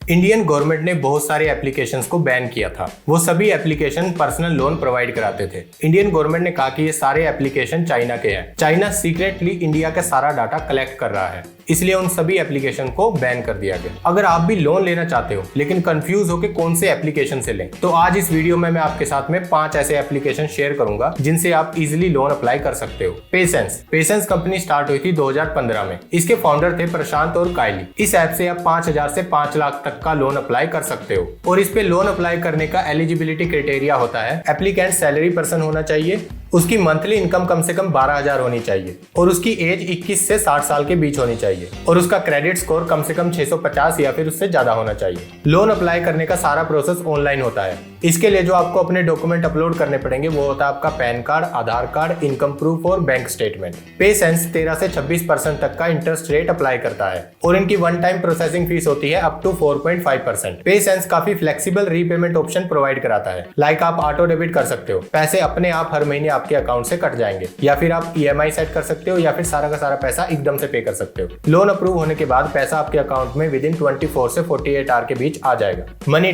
Indian government ने बहुत सारे एप्लीकेशंस को बैन किया था। वो सभी एप्लीकेशन पर्सनल लोन प्रोवाइड कराते थे। इंडियन गवर्नमेंट ने कहा कि ये सारे एप्लीकेशन चाइना के हैं। चाइना सीक्रेटली इंडिया का सारा डाटा कलेक्ट कर रहा है, इसलिए उन सभी एप्लीकेशन को बैन कर दिया गया। अगर आप भी लोन लेना चाहते हो लेकिन कंफ्यूज हो कि कौन से एप्लीकेशन से लें, तो आज इस वीडियो में मैं आपके साथ में 5 ऐसे एप्लीकेशन शेयर करूंगा जिनसे आप इजीली लोन अप्लाई कर सकते हो। पेसेंस कंपनी स्टार्ट हुई थी 2015 में। इसके फाउंडर थे प्रशांत और कायली। इस ऐप से आप 5,000 से 5 लाख तक का लोन अप्लाई कर सकते हो और इस पे लोन अप्लाई करने का एलिजिबिलिटी क्राइटेरिया होता है। एप्लीकेंट सैलरी पर्सन होना चाहिए, उसकी मंथली इनकम कम से कम 12,000 होनी चाहिए और उसकी एज 21 से 60 साल के बीच होनी चाहिए और उसका क्रेडिट स्कोर कम से कम 650 या फिर उससे ज्यादा होना चाहिए। लोन अप्लाई करने का सारा प्रोसेस ऑनलाइन होता है। इसके लिए जो आपको अपने डॉक्यूमेंट अपलोड करने पड़ेंगे वो होता है आपका पैन कार्ड, आधार कार्ड, इनकम प्रूफ और बैंक स्टेटमेंट। पेसेंस 13 से 26% तक का इंटरेस्ट रेट अप्लाई करता है और इनकी वन टाइम प्रोसेसिंग फीस होती है अप टू 4.5%। पेसेंस काफी फ्लेक्सिबल रीपेमेंट ऑप्शन प्रोवाइड कराता है। लाइक आप ऑटो डेबिट कर सकते हो, पैसे अपने आप हर महीने आपके अकाउंट से कट जाएंगे, या फिर आप EMI सेट कर सकते हो, या फिर सारा का सारा पैसा एकदम से पे कर सकते हो। लोन अप्रूव होने के बाद पैसा आपके अकाउंट में विदिन 24 से 48 आवर के बीच आ जाएगा। मनी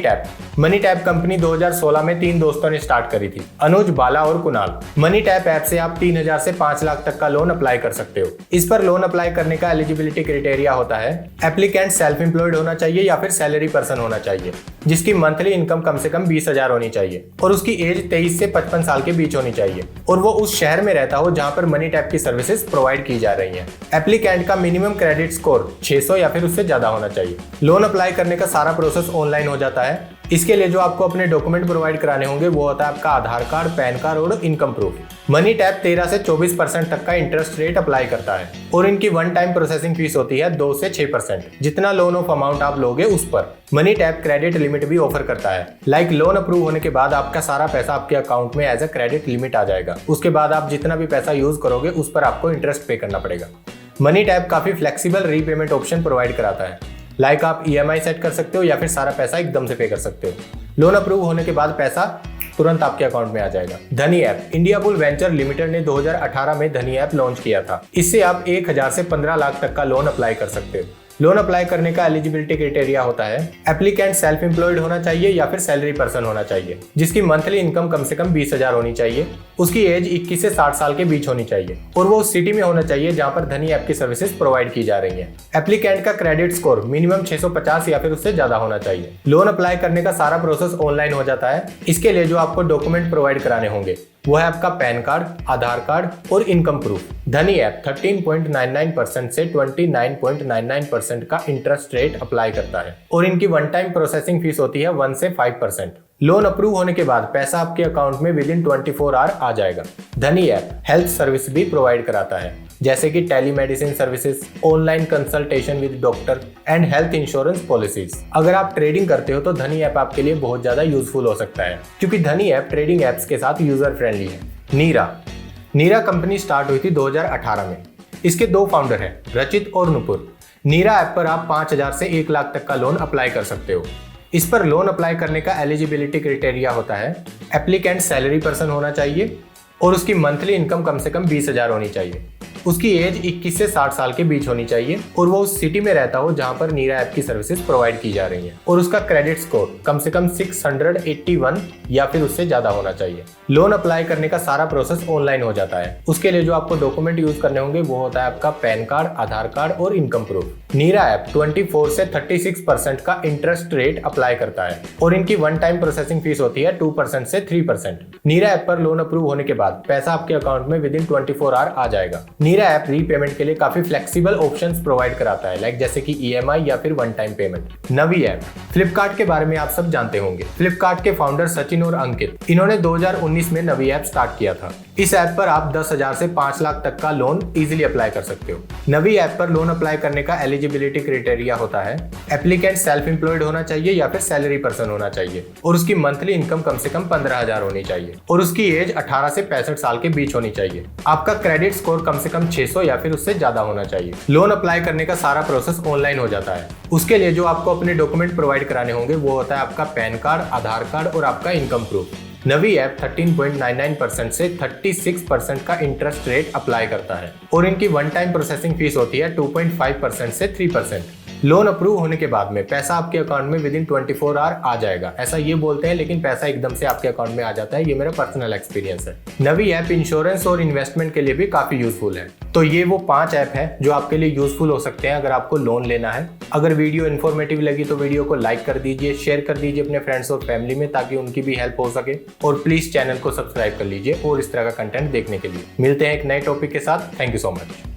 टैप कंपनी 2016 में 3 दोस्तों ने स्टार्ट करी थी, अनुज, बाला और कुणाल। मनी टैप ऐप से आप 3,000 से 5 लाख तक का लोन अप्लाई कर सकते हो। इस पर लोन अप्लाई करने का एलिजिबिलिटी क्राइटेरिया होता है एप्लीकेंट सेल्फ एम्प्लॉयड होना चाहिए या फिर सैलरी पर्सन होना चाहिए, जिसकी मंथली इनकम कम से कम 20,000 होनी चाहिए और उसकी एज 23 से 55 साल के बीच होनी चाहिए और वो उस शहर में रहता हो जहां पर मनी टैप की सर्विसेज प्रोवाइड की जा रही हैं। एप्लीकेंट का मिनिमम क्रेडिट स्कोर 600 या फिर उससे ज्यादा होना चाहिए। लोन अप्लाई करने का सारा प्रोसेस ऑनलाइन हो जाता है। इसके लिए जो आपको अपने डॉक्यूमेंट प्रोवाइड कराने होंगे वो होता है आपका आधार कार्ड, पैन कार्ड और इनकम प्रूफ। मनी टैप 13 से 24% तक का इंटरेस्ट रेट अप्लाई करता है और इनकी वन टाइम प्रोसेसिंग फीस होती है 2 से 6%, जितना लोन ऑफ अमाउंट आप लोगे उस पर। मनी टैप क्रेडिट लिमिट भी ऑफर करता है। लाइक लोन अप्रूव होने के बाद आपका सारा पैसा आपके अकाउंट में एज अ क्रेडिट लिमिट आ जाएगा। उसके बाद आप जितना भी पैसा यूज करोगे उस पर आपको इंटरेस्ट पे करना पड़ेगा। मनी टैप काफी फ्लेक्सिबल रीपेमेंट ऑप्शन प्रोवाइड कराता है। लाइक आप EMI सेट कर सकते हो या फिर सारा पैसा एकदम से पे कर सकते हो। लोन अप्रूव होने के बाद पैसा तुरंत आपके अकाउंट में आ जाएगा। धनी app India bull venture limited ने 2018 में धनी ऐप लॉन्च किया था। इससे आप 1,000 से 15 लाख तक का लोन अप्लाई कर सकते हो। लोन अप्लाई करने का एलिजिबिलिटी क्राइटेरिया होता है एप्लीकेंट सेल्फ एम्प्लॉयड होना चाहिए या फिर सैलरी पर्सन होना चाहिए, जिसकी मंथली इनकम कम से कम 20,000 होनी चाहिए, उसकी एज 21 से 60 साल के बीच होनी चाहिए और वो उस सिटी में होना चाहिए जहां पर धनी ऐप की सर्विसेज प्रोवाइड की जा रही हैं। एप्लीकेंट का क्रेडिट स्कोर मिनिमम 650 या फिर उससे ज्यादा होना चाहिए। लोन अप्लाई करने का सारा प्रोसेस ऑनलाइन हो जाता है। इसके लिए जो आपको डॉक्यूमेंट प्रोवाइड कराने होंगे वो है आपका पैन कार्ड, आधार कार्ड और इनकम प्रूफ। धनी ऐप 13.99% से 29.99% का इंटरेस्ट रेट अप्लाई करता है और इनकी वन टाइम प्रोसेसिंग फीस होती है 1 से 5%। लोन अप्रूव होने के बाद पैसा आपके अकाउंट में विदिन 24 आवर आ जाएगा। धनी ऐप हेल्थ सर्विस भी प्रोवाइड कराता है, जैसे कि telemedicine services, online consultation with doctor and health insurance policies. अगर आप ट्रेडिंग करते हो तो धनी ऐप आपके लिए बहुत ज्यादा यूजफुल हो सकता है, क्योंकि धनी ऐप ट्रेडिंग एप्स के साथ यूजर फ्रेंडली है। नीरा कंपनी स्टार्ट हुई थी 2018 में। इसके 2 फाउंडर हैं, रचित और नुपुर। नीरा ऐप पर आप 5,000 से 1 लाख तक का लोन अप्लाई कर सकते हो। इस पर लोन अप्लाई करने का एलिजिबिलिटी क्राइटेरिया होता है एप्लीकेंट सैलरी पर्सन होना चाहिए और उसकी मंथली इनकम कम से कम 20,000 होनी चाहिए, उसकी एज 21 से 60 साल के बीच होनी चाहिए और वो उस सिटी में रहता हो जहां पर नीरा ऐप की सर्विसेज प्रोवाइड की जा रही हैं और उसका क्रेडिट स्कोर कम से कम 681 या फिर उससे ज्यादा होना चाहिए। लोन अप्लाई करने का सारा प्रोसेस ऑनलाइन हो जाता है। उसके लिए जो आपको डॉक्यूमेंट यूज करने होंगे वो होता है आपका पैन कार्ड, आधार कार्ड और इनकम प्रूफ। नीरा ऐप 24 से 36% का इंटरेस्ट रेट अप्लाई करता है और इनकी वन टाइम प्रोसेसिंग फीस होती है 2% से 3%। नीरा ऐप पर लोन अप्रूव होने के बाद पैसा आपके अकाउंट में विदिन 24 आवर आ जाएगा। नीरा ऐप रीपेमेंट के लिए काफी फ्लेक्सिबल ऑप्शंस प्रोवाइड कराता है, लाइक जैसे कि EMI या फिर वन टाइम पेमेंट। नवी ऐप फ्लिपकार्ट के बारे में आप सब जानते होंगे। फ्लिपकार्ट के फाउंडर सचिन और अंकित, इन्होंने 2019 में नवी ऐप स्टार्ट किया था। इस ऐप पर आप 10,000 से 5 लाख तक का लोन इजीली अप्लाई कर सकते हो। नवी ऐप पर लोन अप्लाई करने का एलिजिबिलिटी क्राइटेरिया होता है एप्लीकेंट सेल्फ एम्प्लॉयड होना चाहिए या फिर सैलरी पर्सन होना चाहिए और उसकी मंथली इनकम कम से कम 15,000 होनी चाहिए और उसकी एज 18 से 65 साल के बीच होनी चाहिए। आपका क्रेडिट स्कोर कम से कम 600 या फिर उससे ज्यादा होना चाहिए। लोन अप्लाई करने का सारा प्रोसेस ऑनलाइन हो जाता है। उसके लिए जो आपको अपने डॉक्यूमेंट प्रोवाइड कराने होंगे वो होता है आपका पैन कार्ड, आधार कार्ड और आपका इनकम प्रूफ। नवी ऐप 13.99% से 36% का इंटरेस्ट रेट अप्लाई करता है और इनकी वन टाइम प्रोसेसिंग फीस होती है 2.5% से 3%। लोन अप्रूव होने के बाद में पैसा आपके अकाउंट में विद इन 24 आवर आ जाएगा, ऐसा ये बोलते हैं, लेकिन पैसा एकदम से आपके अकाउंट में आ जाता है। ये मेरा पर्सनल एक्सपीरियंस है। नवी ऐप इंश्योरेंस और इन्वेस्टमेंट के लिए भी काफी यूजफुल है। तो ये वो 5 ऐप है जो आपके लिए यूजफुल हो सकते हैं अगर आपको लोन लेना है। अगर वीडियो इन्फॉर्मेटिव लगी तो वीडियो को लाइक कर दीजिए, शेयर कर दीजिए अपने फ्रेंड्स और फैमिली में, ताकि उनकी भी हेल्प हो सके। और प्लीज चैनल को सब्सक्राइब कर लीजिए और इस तरह का कंटेंट देखने के लिए। मिलते हैं एक नए टॉपिक के साथ। Thank you so much.